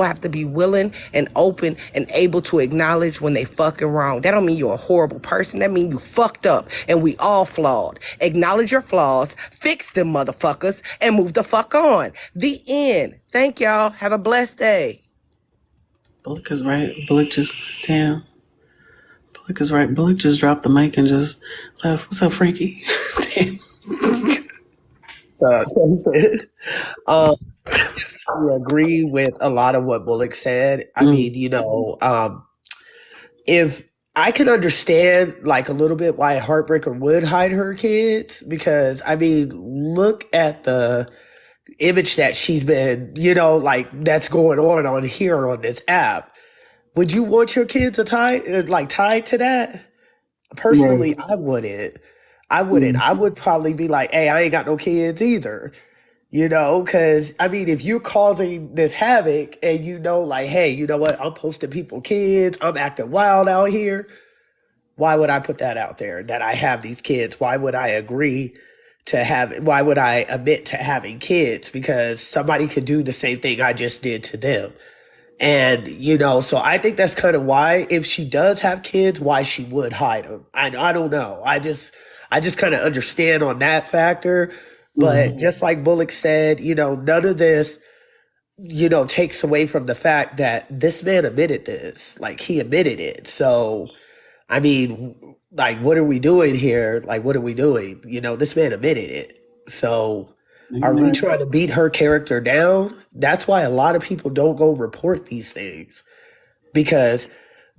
have to be willing and open and able to acknowledge when they fucking wrong. That don't mean you're a horrible person. That mean you fucked up and we all flawed. Acknowledge your flaws, fix them motherfuckers, and move the fuck on. The end. Thank y'all. Have a blessed day. Bullock is right. Bullock just, damn. Bullock is right. Bullock just dropped the mic and just left. What's up, Frankie? Damn. I agree with a lot of what Bullock said. I mean, if I can understand like a little bit why Heartbreaker would hide her kids, because I mean, look at the image that she's been, like that's going on here on this app. Would you want your kids to tied to that? Personally, Right. I wouldn't. I would probably be like, hey, I ain't got no kids either. Because I mean, if you're causing this havoc and like, hey, you know what, I'm posting people kids, I'm acting wild out here. Why would I put that out there that I have these kids? Why would I why would I admit to having kids? Because somebody could do the same thing I just did to them. And, so I think that's kind of why, if she does have kids, why she would hide them. I don't know. I just kind of understand on that factor. But just like Bullock said, none of this, takes away from the fact that this man admitted this. Like, he admitted it. So, I mean, like, what are we doing here? Like, what are we doing? This man admitted it. So, are we trying to beat her character down? That's why a lot of people don't go report these things. Because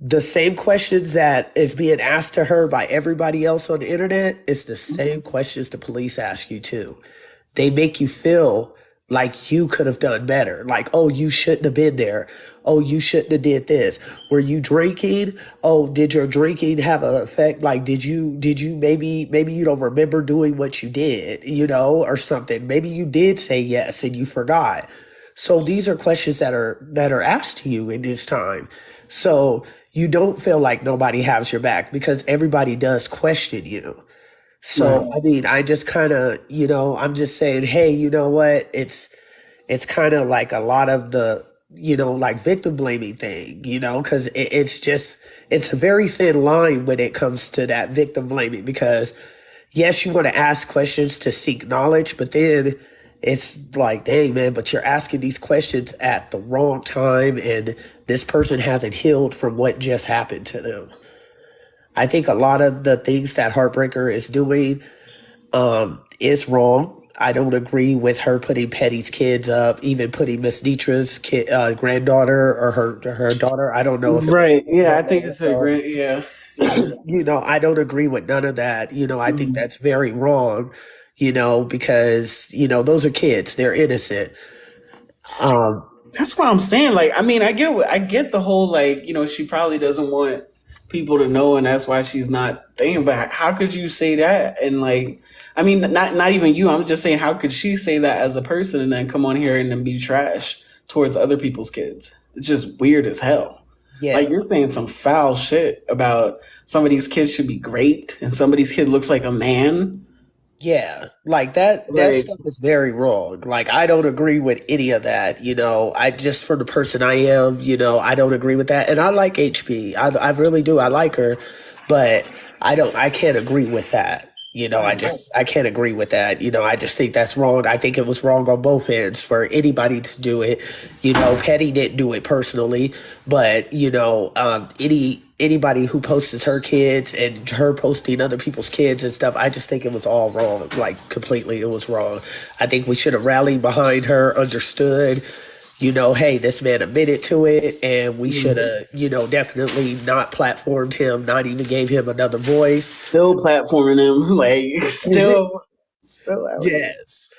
the same questions that is being asked to her by everybody else on the internet is the same questions the police ask you too. They make you feel like you could have done better. Like, oh, you shouldn't have been there. Oh, you shouldn't have did this. Were you drinking? Oh, did your drinking have an effect? Like, did you maybe you don't remember doing what you did, or something. Maybe you did say yes and you forgot. So these are questions that are asked to you in this time. So you don't feel like nobody has your back because everybody does question you. So, I mean, I just kind of, I'm just saying, hey, you know what? It's kind of like a lot of the, like victim blaming thing, because it's a very thin line when it comes to that victim blaming, because yes, you want to ask questions to seek knowledge, but then it's like, dang, man, but you're asking these questions at the wrong time and this person hasn't healed from what just happened to them. I think a lot of the things that Heartbreaker is doing is wrong. I don't agree with her putting Petty's kids up, even putting Miss Nitra's granddaughter or her daughter. I don't know if Right. Yeah, I think it's a great, yeah. I don't agree with none of that. I think that's very wrong, because, those are kids. They're innocent. That's what I'm saying. Like, I mean, I get the whole, like, she probably doesn't want people to know, and that's why she's not thinking. But how could you say that? And like, I mean, not even you. I'm just saying, how could she say that as a person and then come on here and then be trash towards other people's kids? It's just weird as hell. Yeah. Like, you're saying some foul shit about somebody's kid should be raped and somebody's kid looks like a man. Yeah, like that stuff is very wrong. Like, I don't agree with any of that. I just, for the person I am, I don't agree with that. And I like HP. I really do. I like her, but I can't agree with that. I can't agree with that. I just think that's wrong. I think it was wrong on both ends for anybody to do it. Petty didn't do it personally, but, anybody who posts her kids and her posting other people's kids and stuff, I just think it was all wrong. Like, completely, it was wrong. I think we should have rallied behind her, understood, hey, this man admitted to it, and we should have, definitely not platformed him, not even gave him another voice. Still platforming him, like, still out. Yes.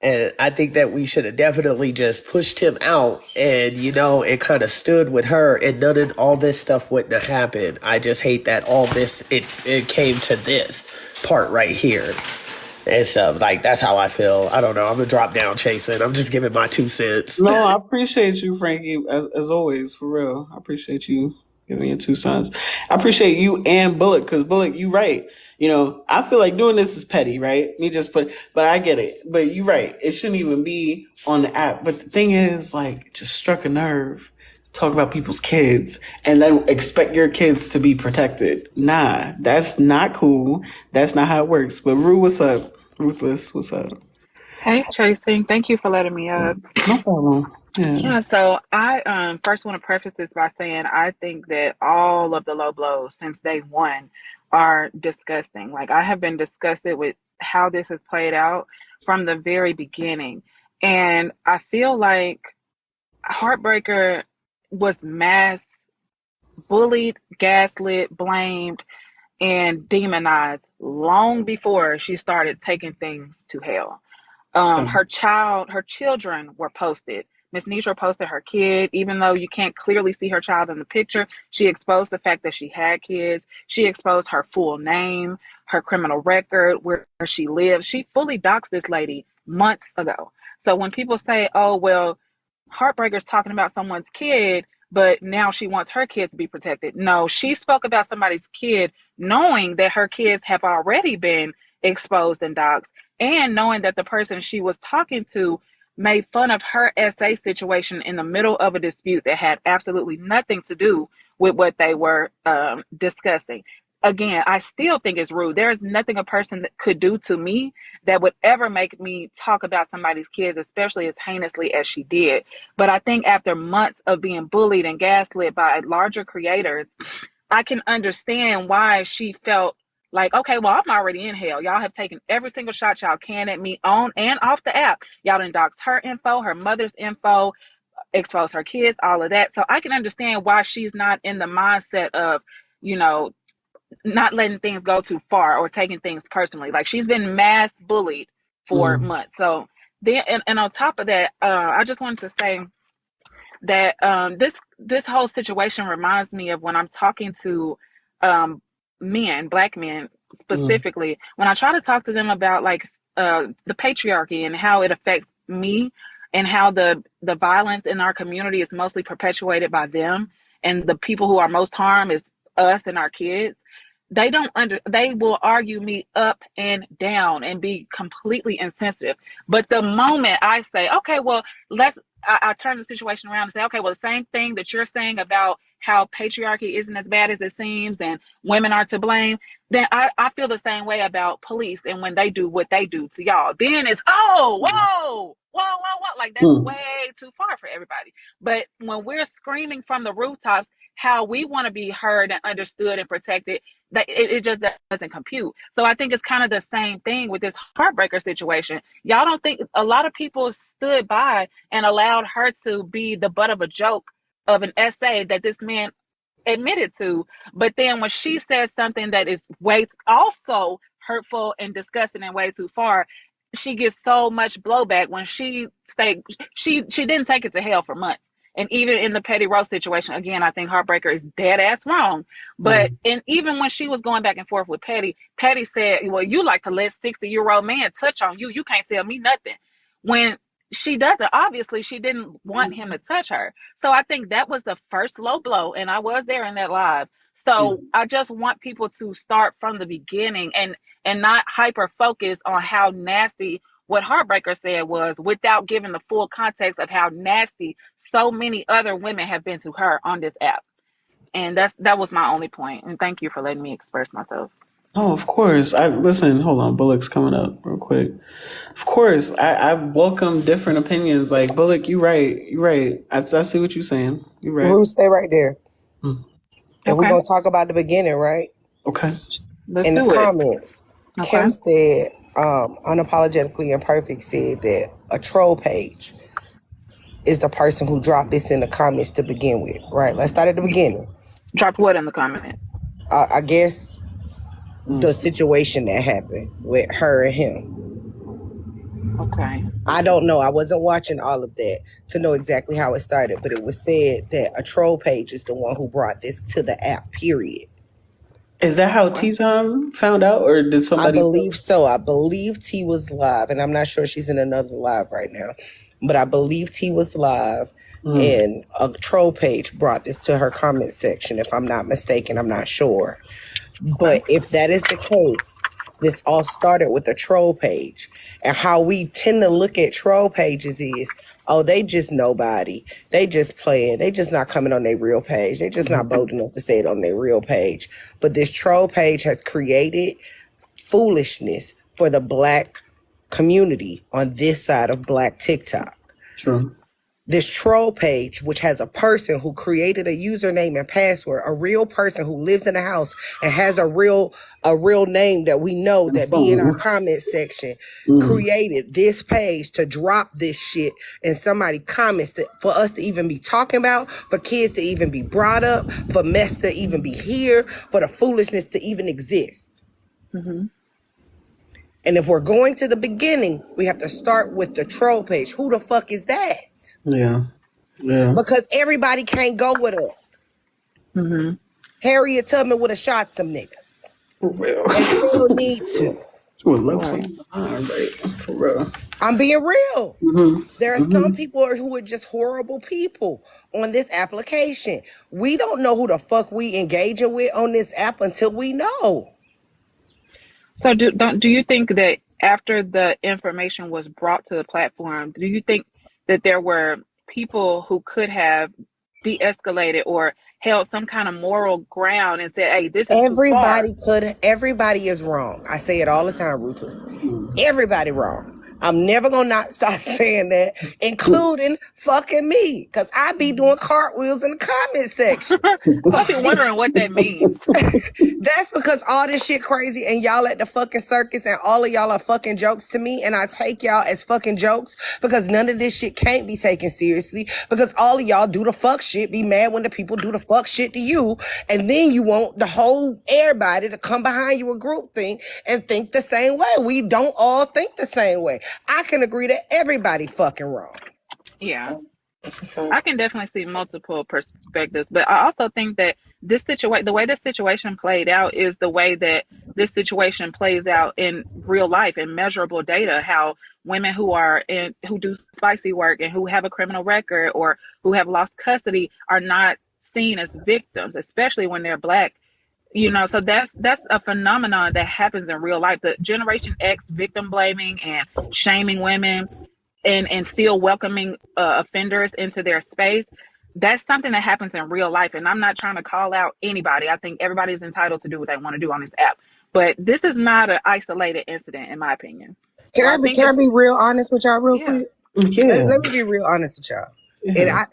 And I think that we should have definitely just pushed him out and, and kind of stood with her, and none of all this stuff wouldn't have happened. I just hate that all this, it came to this part right here. And stuff. Like, that's how I feel. I don't know. I'm going to drop down chasing. I'm just giving my 2 cents. No, I appreciate you, Frankie, as always, for real. I appreciate you Giving your 2 cents. I appreciate you and Bullock, because Bullock, you right. I feel like doing this is petty, right? But I get it. But you're right. It shouldn't even be on the app. But the thing is, like, it just struck a nerve. Talk about people's kids and then expect your kids to be protected. Nah, that's not cool. That's not how it works. But Rue, what's up? Ruthless, what's up? Hey, Chasing. Thank you for letting me up. No problem. Yeah. Yeah, so I first want to preface this by saying I think that all of the low blows since day one are disgusting. Like, I have been disgusted with how this has played out from the very beginning. And I feel like Heartbreaker was mass bullied, gaslit, blamed, and demonized long before she started taking things to hell. Her children were posted. Miss Nitra posted her kid, even though you can't clearly see her child in the picture. She exposed the fact that she had kids. She exposed her full name, her criminal record, where she lives. She fully doxed this lady months ago. So when people say, oh, well, Heartbreaker's talking about someone's kid, but now she wants her kid to be protected. No, she spoke about somebody's kid knowing that her kids have already been exposed and doxed, and knowing that the person she was talking to made fun of her SA situation in the middle of a dispute that had absolutely nothing to do with what they were discussing. Again, I still think it's rude. There is nothing a person that could do to me that would ever make me talk about somebody's kids, especially as heinously as she did. But I think after months of being bullied and gaslit by larger creators, I can understand why she felt like, okay, well, I'm already in hell. Y'all have taken every single shot y'all can at me on and off the app. Y'all done doxed her info, her mother's info, exposed her kids, all of that. So I can understand why she's not in the mindset of, not letting things go too far or taking things personally. Like, she's been mass bullied for months. So then, and on top of that, I just wanted to say that this whole situation reminds me of when I'm talking to Black men specifically, when I try to talk to them about like the patriarchy and how it affects me, and how the violence in our community is mostly perpetuated by them, and the people who are most harmed is us and our kids. They will argue me up and down and be completely insensitive. But the moment I say, okay, well, I turn the situation around and say, okay, well, the same thing that you're saying about how patriarchy isn't as bad as it seems and women are to blame, then I feel the same way about police and when they do what they do to y'all. Then it's, oh, whoa. Like, that's way too far for everybody. But when we're screaming from the rooftops how we want to be heard and understood and protected, that it just doesn't compute. So I think it's kind of the same thing with this Heartbreaker situation. Y'all don't think a lot of people stood by and allowed her to be the butt of a joke of an essay that this man admitted to, but then when she says something that is way also hurtful and disgusting and way too far, she gets so much blowback. When she didn't take it to hell for months. And even in the Petty Roast situation, again, I think Heartbreaker is dead ass wrong. But and even when she was going back and forth with Petty said, well, you like to let 60-year-old man touch on you. You can't tell me nothing. When she doesn't, obviously she didn't want him to touch her. So I think that was the first low blow. And I was there in that live. So I just want people to start from the beginning and not hyper focus on how nasty what Heartbreaker said was, without giving the full context of how nasty so many other women have been to her on this app. And that was my only point. And thank you for letting me express myself. Oh, of course. Listen, hold on. Bullock's coming up real quick. Of course, I welcome different opinions. Like, Bullock, you're right. I see what you're saying. You're right. Ruth, stay right there. Mm. And we're going to talk about the beginning, right? Okay. In the comments, Okay. Kim said, unapologetically imperfect said that a troll page is the person who dropped this in the comments to begin with, right? Let's start at the beginning. Dropped what in the comments? I guess the situation that happened with her and him. Okay. I don't know. I wasn't watching all of that to know exactly how it started, but it was said that a troll page is the one who brought this to the app, period. Is that how T-Time found out, or did somebody? I believe so. I believe T was live, and I'm not sure she's in another live right now, but I believe T was live and a troll page brought this to her comment section, if I'm not mistaken. I'm not sure. But if that is the case, this all started with a troll page. And how we tend to look at troll pages is, oh, they just nobody. They just playing. They just not coming on their real page. They just not bold enough to say it on their real page. But this troll page has created foolishness for the Black community on this side of Black TikTok. True. This troll page, which has a person who created a username and password, a real person who lives in a house and has a real name that we know that be in our comment section, created this page to drop this shit, and somebody comments that for us to even be talking about, for kids to even be brought up, for mess to even be here, for the foolishness to even exist. And if we're going to the beginning, we have to start with the troll page. Who the fuck is that? Yeah. Because everybody can't go with us. Harriet Tubman would have shot some niggas. For real. They still need to. She would love something behind, right? For real. I'm being real. There are some people who are just horrible people on this application. We don't know who the fuck we engaging with on this app until we know. So do you think that after the information was brought to the platform, do you think that there were people who could have de-escalated or held some kind of moral ground and said, hey, this is everybody could. Everybody is wrong. I say it all the time, Ruthless. Everybody wrong. I'm never gonna not start saying that, including fucking me, because I be doing cartwheels in the comment section. I've been wondering what that means. That's because all this shit crazy and y'all at the fucking circus and all of y'all are fucking jokes to me, and I take y'all as fucking jokes because none of this shit can't be taken seriously, because all of y'all do the fuck shit, be mad when the people do the fuck shit to you, and then you want the whole everybody to come behind you a group thing and think the same way. We don't all think the same way. I can agree that everybody fucking wrong. Yeah. I can definitely see multiple perspectives, but I also think that this situation, the way this situation played out is the way that this situation plays out in real life and measurable data, how women who do spicy work and who have a criminal record or who have lost custody are not seen as victims, especially when they're Black. So that's a phenomenon that happens in real life. The Generation X victim blaming and shaming women and still welcoming offenders into their space. That's something that happens in real life. And I'm not trying to call out anybody. I think everybody's entitled to do what they want to do on this app. But this is not an isolated incident, in my opinion. Can I be real honest with y'all real quick? Yeah. Let me be real honest with y'all. Yeah. And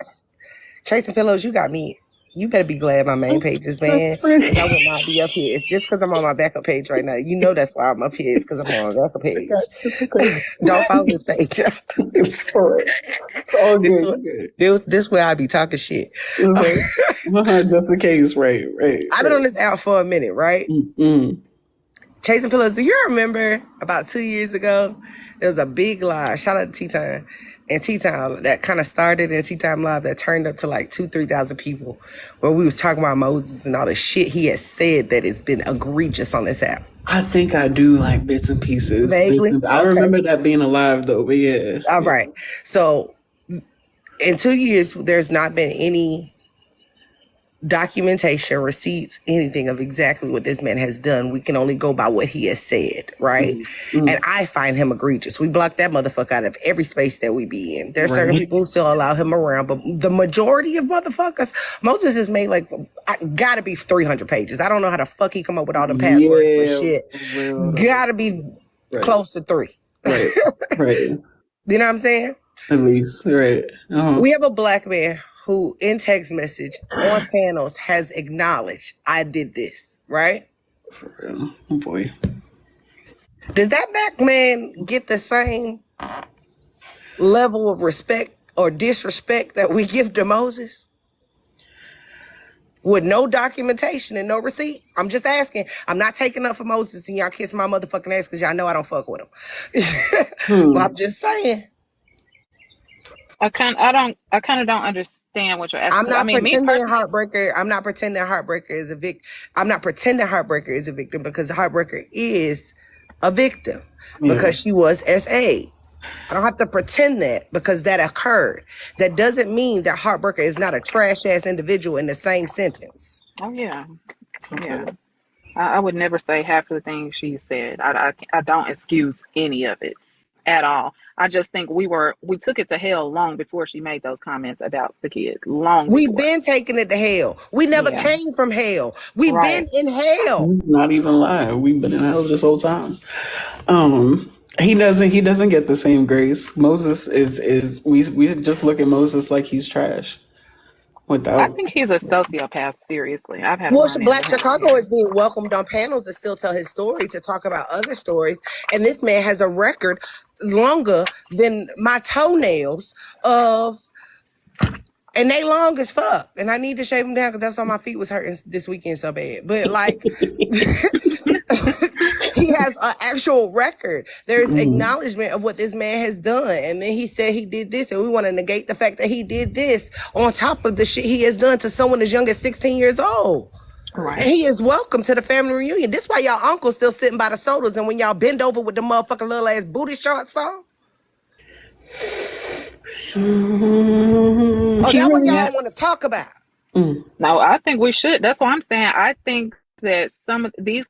Chasingpillows, you got me. You better be glad my main page is banned. I would not be up here. Just because I'm on my backup page right now. You know that's why I'm up here. It's because I'm on my backup page. Don't follow this page. It's all good. This where I be talking shit. Just in case, right. I've been on this app for a minute, right? Chasingpillows, do you remember about 2 years ago, there was a big live, shout out to T-Time, and T-Time that kind of started in T-Time Live that turned up to like 2,000-3,000 people, where we was talking about Moses and all the shit he has said that has been egregious on this app. I think I do like bits and pieces. Vaguely? I remember that being alive though, but yeah. All right. So in 2 years, there's not been any documentation, receipts, anything of exactly what this man has done. We can only go by what he has said, right? And I find him egregious. We block that motherfucker out of every space that we be in. There are certain people who still allow him around, but the majority of motherfuckers, Moses has made like, gotta be 300 pages. I don't know how the fuck he come up with all them passwords, but shit, gotta be close to 3. Right. You know what I'm saying? At least, right. We have a Black man who in text message on panels has acknowledged I did this, right? For real. Oh boy. Does that Black man get the same level of respect or disrespect that we give to Moses? With no documentation and no receipts? I'm just asking. I'm not taking up for Moses and y'all kiss my motherfucking ass because y'all know I don't fuck with him. But I'm just saying. I kind of don't understand what you're asking. I'm not pretending Heartbreaker is a victim. I'm not pretending Heartbreaker is a victim because Heartbreaker is a victim because she was SA. I don't have to pretend that because that occurred. That doesn't mean that Heartbreaker is not a trash ass individual in the same sentence. Oh yeah, It's okay. yeah. I would never say half of the things she said. I don't excuse any of it at all. I just think we took it to hell long before she made those comments about the kids. Long We before. been taking it to hell. We never Yeah. came from hell. We been Right. in hell. Not even lie. We've been in hell this whole time. He doesn't get the same grace. Moses is we just look at Moses like he's trash. I Without think he's a sociopath. Seriously, I've had a Well, run in Black with him. Chicago is being welcomed on panels to still tell his story, to talk about other stories. And this man has a record longer than my toenails of, and they long as fuck. And I need to shave them down because that's why my feet was hurting this weekend so bad. But like, he has an actual record. There's acknowledgement of what this man has done. And then he said he did this, and we want to negate the fact that he did this on top of the shit he has done to someone as young as 16 years old. And Right. he is welcome to the family reunion. This why y'all uncle's still sitting by the sodas, and when y'all bend over with the motherfucking little ass booty shorts on. Oh, that's what really, y'all want to talk about. No, I think we should. That's what I'm saying. I think that some of these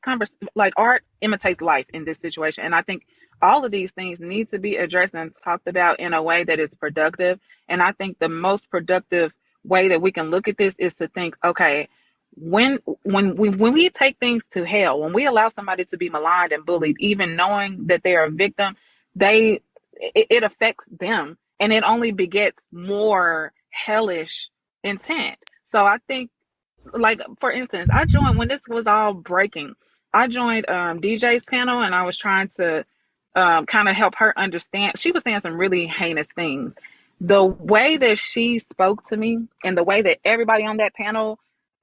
like art imitates life in this situation, and I think all of these things need to be addressed and talked about in a way that is productive. And I think the most productive way that we can look at this is to think, okay, when we take things to hell, when we allow somebody to be maligned and bullied, even knowing that they are a victim, it affects them, and it only begets more hellish intent. So I think, like for instance, I joined when this was all breaking. I joined DJ's panel, and I was trying to kind of help her understand. She was saying some really heinous things. The way that she spoke to me, and the way that everybody on that panel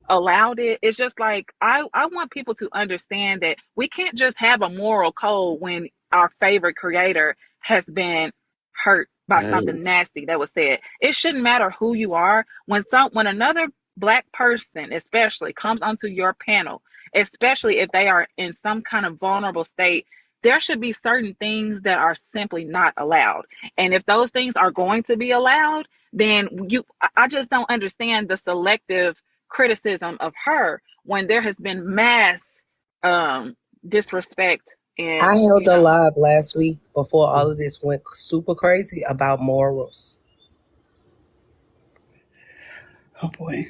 allowed it, it's just like I want people to understand that we can't just have a moral code when our favorite creator has been hurt by something yes. nasty that was said. It shouldn't matter who you are. When another Black person especially comes onto your panel, especially if they are in some kind of vulnerable state, there should be certain things that are simply not allowed. And if those things are going to be allowed, then I just don't understand the selective criticism of her when there has been mass disrespect. And I held a live last week before all of this went super crazy about morals. Oh boy.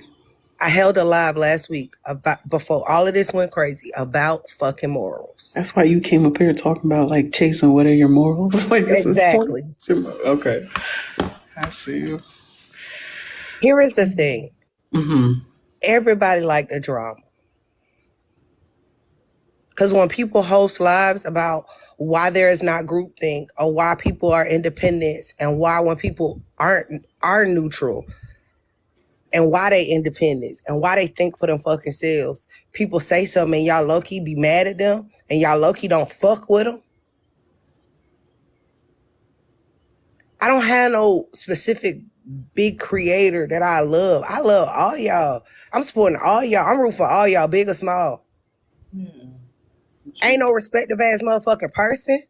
I held a live last week about before all of this went crazy about fucking morals. That's why you came up here talking about like Chasing. What are your morals? Like Exactly. Okay. I see you. Here is the thing. Mm-hmm. Everybody like the drama. Because when people host lives about why there is not groupthink, or why people are independents, and why when people are neutral, and why they independents, and why they think for them fucking selves, people say something and y'all low-key be mad at them, and y'all low-key don't fuck with them. I don't have no specific big creator that I love. I love all y'all. I'm supporting all y'all. I'm rooting for all y'all, big or small. Yeah. Ain't no respective ass motherfucking person.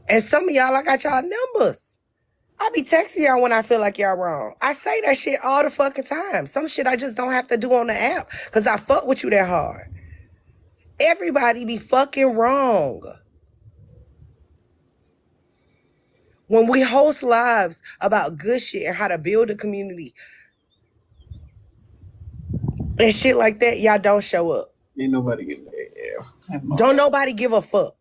And some of y'all, I got y'all numbers. I be texting y'all when I feel like y'all wrong. I say that shit all the fucking time. Some shit I just don't have to do on the app because I fuck with you that hard. Everybody be fucking wrong. When we host lives about good shit and how to build a community and shit like that, y'all don't show up. Ain't nobody getting there. Yeah. Don't nobody give a fuck.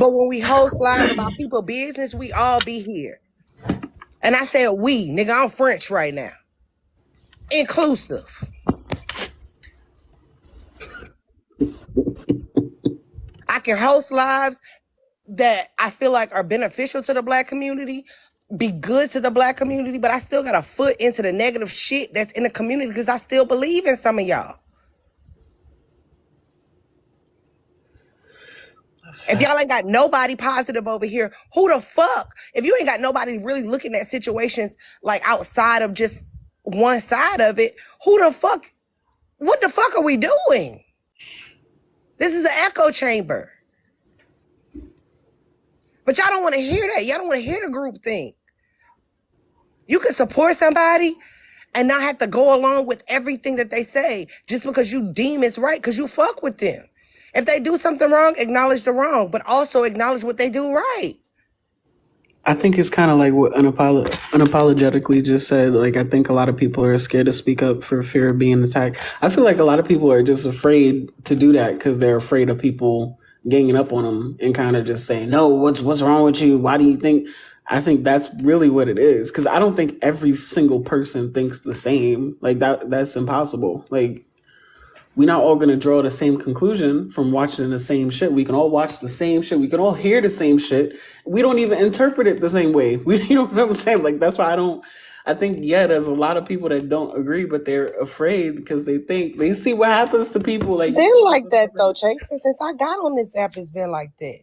But when we host live about people business, we all be here. And I said we, nigga, I'm French right now. Inclusive. I can host lives that I feel like are beneficial to the Black community, be good to the Black community, but I still got a foot into the negative shit that's in the community because I still believe in some of y'all. If y'all ain't got nobody positive over here, who the fuck? If you ain't got nobody really looking at situations like outside of just one side of it, who the fuck? What the fuck are we doing? This is an echo chamber. But y'all don't want to hear that. Y'all don't want to hear the group thing. You can support somebody and not have to go along with everything that they say just because you deem it's right, because you fuck with them. If they do something wrong, acknowledge the wrong, but also acknowledge what they do right. I think it's kind of like what unapologetically just said. Like, I think a lot of people are scared to speak up for fear of being attacked. I feel like a lot of people are just afraid to do that because they're afraid of people ganging up on them and kind of just saying, no, what's wrong with you? Why do you think? I think that's really what it is. Because I don't think every single person thinks the same. Like, that's impossible. Like, we're not all going to draw the same conclusion from watching the same shit. We can all watch the same shit. We can all hear the same shit. We don't even interpret it the same way. You know what I'm saying? Like, that's why I think, yeah, there's a lot of people that don't agree, but they're afraid because they see what happens to people. Like, been like that though, Chase. Since I got on this app, it's been like that.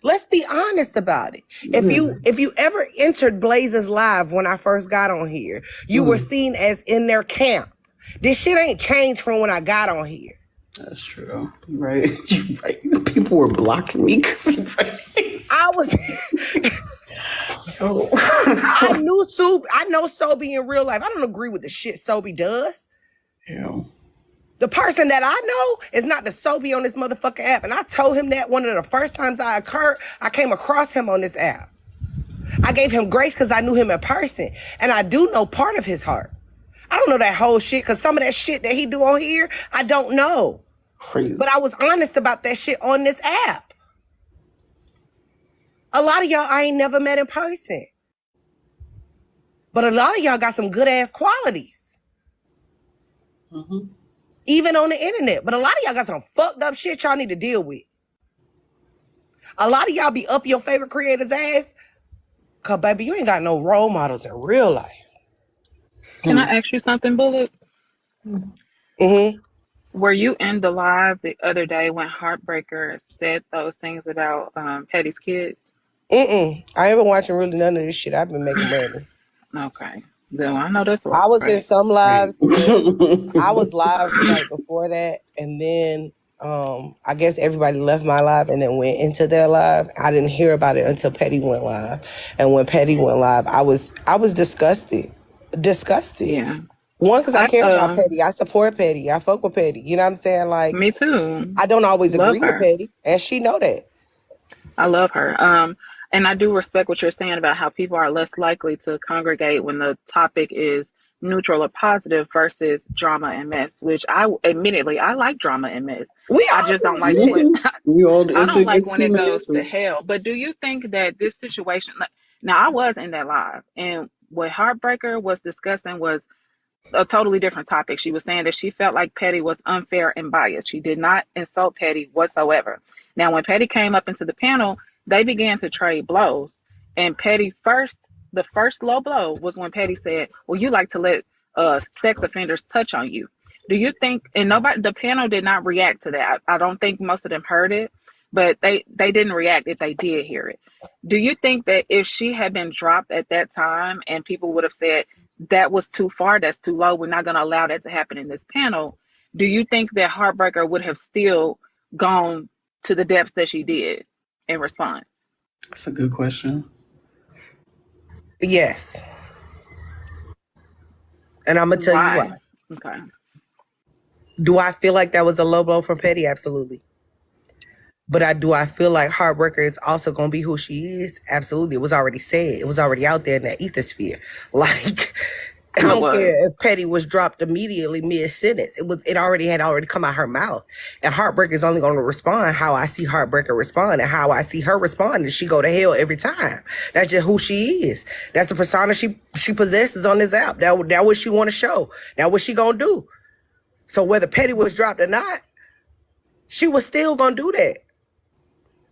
Let's be honest about it. If you ever entered Blazers Live when I first got on here, you were seen as in their camp. This shit ain't changed from when I got on here. That's true. Right. You're right. People were blocking me because you're right. I was I know Sobe in real life. I don't agree with the shit Sobe does. Yeah. The person that I know is not the Sobe on this motherfucking app. And I told him that one of the first times I came across him on this app. I gave him grace because I knew him in person. And I do know part of his heart. I don't know that whole shit because some of that shit that he do on here, I don't know. Crazy. But I was honest about that shit on this app. A lot of y'all I ain't never met in person. But a lot of y'all got some good ass qualities. Mm-hmm. Even on the internet. But a lot of y'all got some fucked up shit y'all need to deal with. A lot of y'all be up your favorite creator's ass. Cause baby, you ain't got no role models in real life. Can I ask you something, Bullet? Mm-hmm. Were you in the live the other day when Heartbreaker said those things about Petty's kids? I ain't been watching really none of this shit. I've been making money. Okay. Then I know that's right. I was in some lives. I was live right before that. And then I guess everybody left my live and then went into their live. I didn't hear about it until Petty went live. And when Petty went live, I was disgusted. Yeah. One, because I care about Petty. I support Petty. I fuck with Petty. You know what I'm saying? Like, me too. I don't always agree her. with Petty. And she know that. I love her. And I do respect what you're saying about how people are less likely to congregate when the topic is neutral or positive versus drama and mess, which I like drama and mess. I just don't like when it goes to hell. But do you think that this situation, now I was in that live, and what Heartbreaker was discussing was a totally different topic. She was saying that she felt like Petty was unfair and biased. She did not insult Petty whatsoever. Now, when Petty came up into the panel, they began to trade blows. And Petty the first low blow was when Petty said, well, you like to let sex offenders touch on you. Do you think, and the panel did not react to that. I don't think most of them heard it, but they didn't react if they did hear it. Do you think that if she had been dropped at that time and people would have said, that was too far, that's too low, we're not going to allow that to happen in this panel, do you think that Heartbreaker would have still gone to the depths that she did in response? That's a good question. Yes. And I'm going to tell you why. Okay. Do I feel like that was a low blow from Petty? Absolutely. But do I feel like Heartbreaker is also going to be who she is? Absolutely. It was already said. It was already out there in that ethosphere. Like, I don't care if Petty was dropped immediately mid-sentence. It already had come out her mouth. And Heartbreaker is only going to respond how I see Heartbreaker respond. And how I see her respond is she go to hell every time. That's just who she is. That's the persona she possesses on this app. That what she want to show. That what she going to do. So whether Petty was dropped or not, she was still going to do that.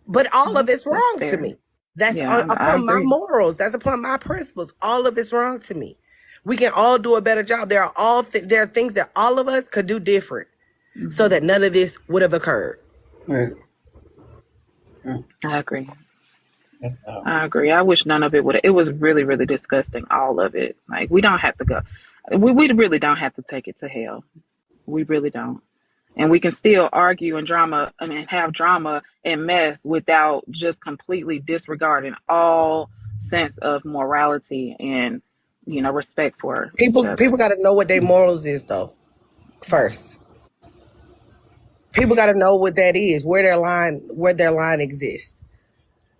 But all of it's wrong to me. That's upon my morals. That's upon my principles. All of it's wrong to me. We can all do a better job. There are things that all of us could do different so that none of this would have occurred. Right. Yeah. I agree. I wish none of it would. It was really, really disgusting. All of it. Like, we don't have to go. We really don't have to take it to hell. We really don't. And we can still argue and drama, I mean, have drama and mess without just completely disregarding all sense of morality and, respect for each other. People got to know what their morals is though. First, people got to know what that is, where their line exists,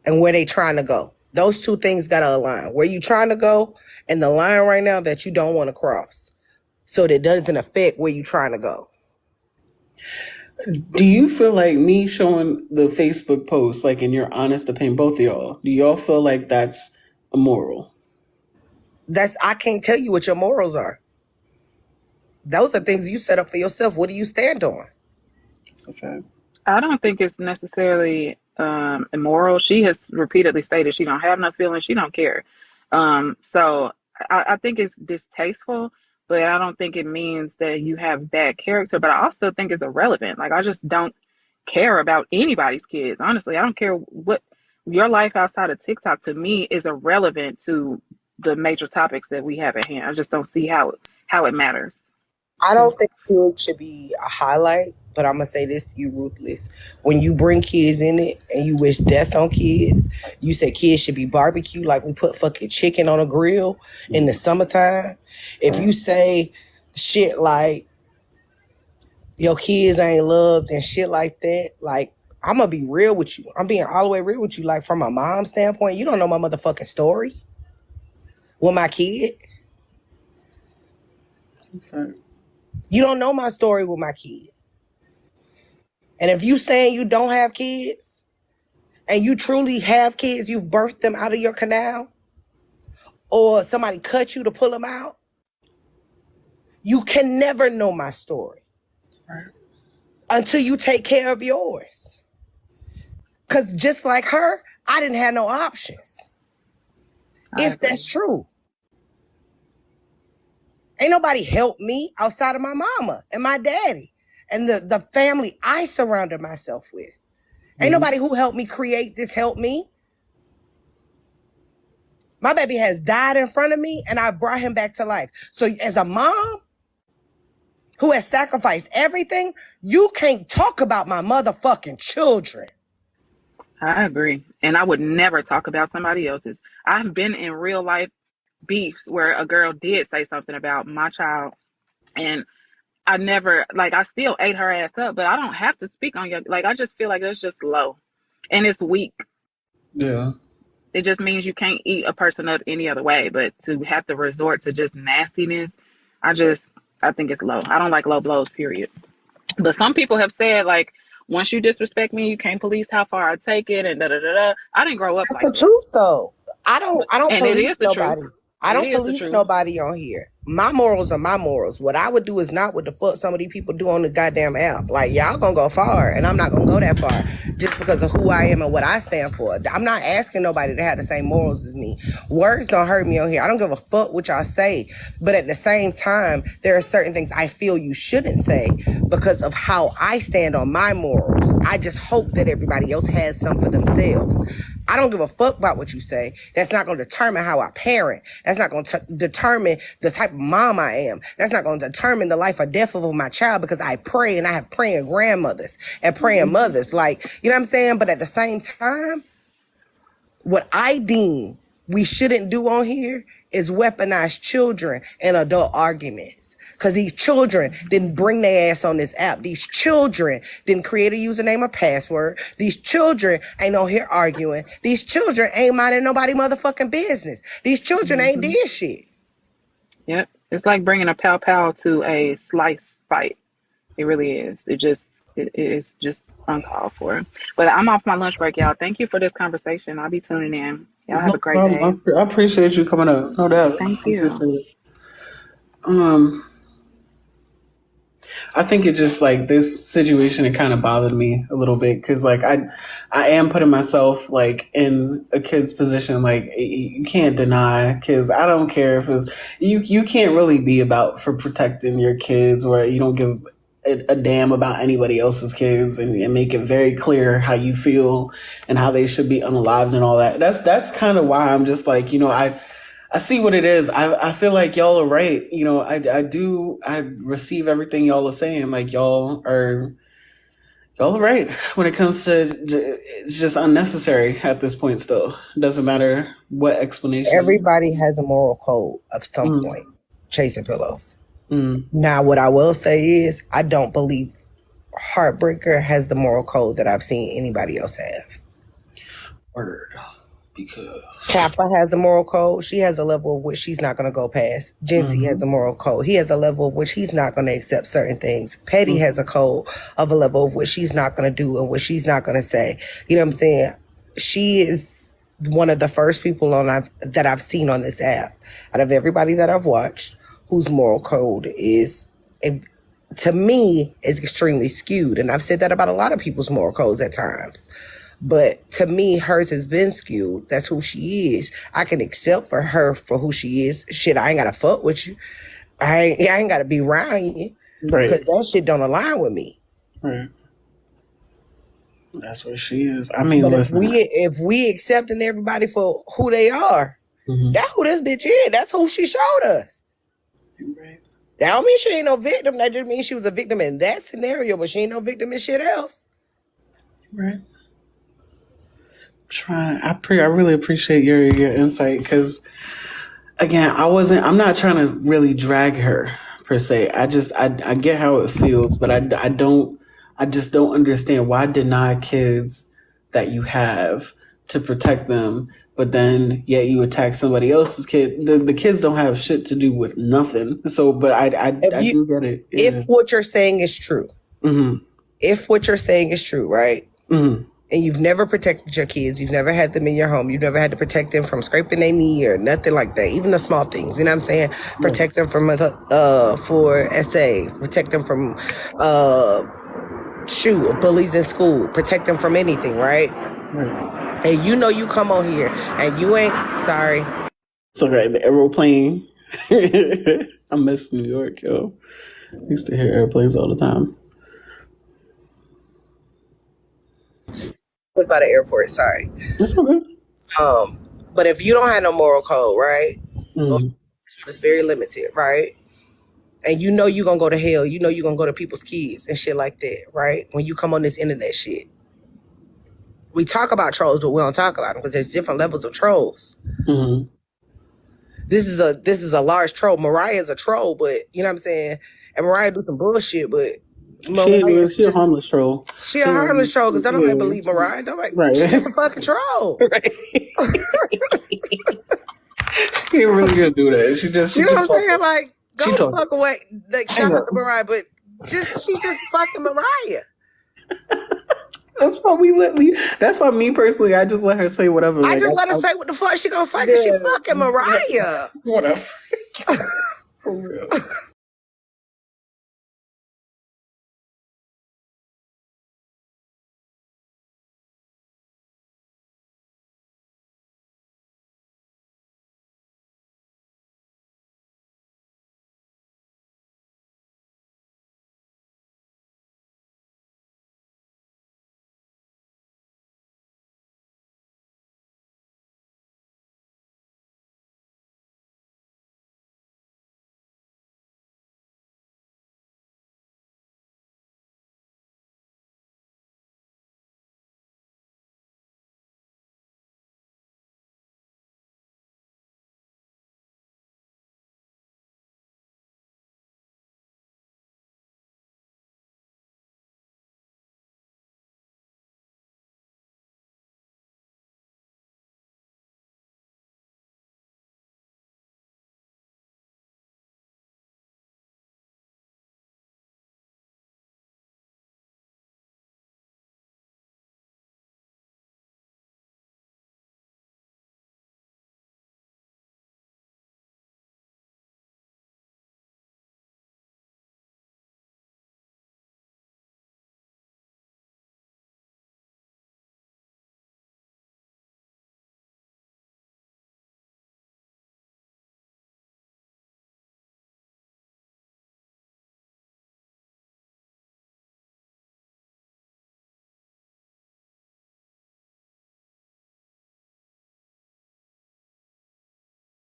and where they trying to go. Those two things got to align. Where you trying to go, and the line right now that you don't want to cross, so that it doesn't affect where you trying to go. Do you feel like me showing the Facebook post, like in your honest opinion, both of y'all, do y'all feel like that's immoral? I can't tell you what your morals are. Those are things you set up for yourself. What do you stand on? That's a fact. I don't think it's necessarily immoral. She has repeatedly stated she don't have no feelings. She don't care. So I think it's distasteful, but I don't think it means that you have bad character. But I also think it's irrelevant. Like, I just don't care about anybody's kids. Honestly, I don't care what your life outside of TikTok, to me, is irrelevant to the major topics that we have at hand. I just don't see how it matters. I don't think kids should be a highlight, but I'm gonna say this to you, Ruthless. When you bring kids in it and you wish death on kids, you say kids should be barbecued like we put fucking chicken on a grill in the summertime. If you say shit like your kids ain't loved and shit like that, like, I'm gonna be real with you. I'm being all the way real with you. Like, from a mom standpoint, you don't know my motherfucking story with my kid. That's a fact. You don't know my story with my kid. And if you saying you don't have kids and you truly have kids, you've birthed them out of your canal, or somebody cut you to pull them out, you can never know my story. Right. Until you take care of yours. Because just like her, I didn't have no options. If that's true. Ain't nobody helped me outside of my mama and my daddy and the family I surrounded myself with. Ain't nobody who helped me create this helped me. My baby has died in front of me and I brought him back to life. So as a mom who has sacrificed everything, you can't talk about my motherfucking children. I agree. And I would never talk about somebody else's. I've been in real life beefs where a girl did say something about my child, and I never, like, I still ate her ass up, but I don't have to speak on your, like, I just feel like it's just low and it's weak. Yeah. It just means you can't eat a person up any other way, but to have to resort to just nastiness, I think it's low. I don't like low blows, period. But some people have said, like, once you disrespect me, you can't police how far I take it, and da da da da. I didn't grow up That's like the truth, though. I don't and it police is the nobody. truth. I don't It is the police truth. nobody on here. My morals are my morals. What I would do is not what the fuck some of these people do on the goddamn app. Like, y'all gonna go far, and I'm not gonna go that far just because of who I am and what I stand for. I'm not asking nobody to have the same morals as me. Words don't hurt me on here. I don't give a fuck what y'all say. But at the same time, there are certain things I feel you shouldn't say because of how I stand on my morals. I just hope that everybody else has some for themselves. I don't give a fuck about what you say. That's not going to determine how I parent. That's not going to determine the type of mom I am. That's not going to determine the life or death of my child, because I pray and I have praying grandmothers and praying mothers. Like, you know what I'm saying? But at the same time, what I deem we shouldn't do on here is weaponize children in adult arguments. Because these children didn't bring their ass on this app. These children didn't create a username or password. These children ain't on here arguing. These children ain't minding nobody motherfucking business. These children ain't did shit. Yep. It's like bringing a pow pow to a slice fight. It really is. It's just uncalled for. But I'm off my lunch break, y'all. Thank you for this conversation. I'll be tuning in. Y'all have a great day. I appreciate you coming up. No doubt. Thank you. I think it just, like, this situation, it kind of bothered me a little bit because, like, I am putting myself, like, in a kid's position. Like, you can't deny kids. I don't care if it's you can't really be about for protecting your kids, or you don't give a damn about anybody else's kids, and make it very clear how you feel and how they should be unalived and all that. That's kind of why I'm just like, I I see what it is. I feel like y'all are right. You know, I receive everything y'all are saying. Like y'all are right when it comes to it's just unnecessary at this point. Still, it doesn't matter what explanation. Everybody has a moral code of some Mm, point. Chasing pillows. mm, Now, what I will say is, I don't believe Heartbreaker has the moral code that I've seen anybody else have. word, because Kappa has a moral code. She has a level of which she's not going to go past. Genty has a moral code. He has a level of which he's not going to accept certain things. Petty has a code of a level of which she's not going to do and what she's not going to say. You know what I'm saying? She is one of the first people that I've seen on this app out of everybody that I've watched whose moral code is, to me, is extremely skewed. And I've said that about a lot of people's moral codes at times. But to me, hers has been skewed. That's who she is. I can accept for her for who she is. Shit, I ain't gotta fuck with you. I ain't gotta be around you right, because that shit don't align with me. right. That's what she is. I mean, But listen. if we accepting everybody for who they are, that's who this bitch is. That's who she showed us. Right. That don't mean she ain't no victim. That just means she was a victim in that scenario, but she ain't no victim in shit else. Right. I really appreciate your insight because again, I'm not trying to really drag her per se. I get how it feels, but I just don't understand why deny kids that you have to protect them, but then yet you attack somebody else's kid. The kids don't have shit to do with nothing. So, but I do get it. Yeah. If what you're saying is true, if what you're saying is true, right? And you've never protected your kids, you've never had them in your home, you've never had to protect them from scraping their knee or nothing like that, even the small things, you know what I'm saying? Protect them from for SA, protect them from bullies in school, protect them from anything, right? And you know you come on here and you ain't sorry. It's okay, the aeroplane. I miss New York, yo. I used to hear airplanes all the time. What about the airport? Sorry. That's okay. But if you don't have no moral code, right? It's very limited, right? And you know you're gonna go to hell. You know you're gonna go to people's kids and shit like that, right? When you come on this internet shit. We talk about trolls, but we don't talk about them because there's different levels of trolls. This is a large troll. Mariah's a troll, but you know what I'm saying? And Mariah do some bullshit, but She a harmless troll. She a harmless troll because don't nobody believe Mariah. She's just a fucking troll. Right. She ain't really gonna do that. She you know what I'm saying? Like, go She the fuck away. Like, shout out to Mariah, but she just fucking Mariah. That's why me personally, I just let her say whatever. I just let her say what the fuck she gonna say because she fucking Mariah. Whatever. For real.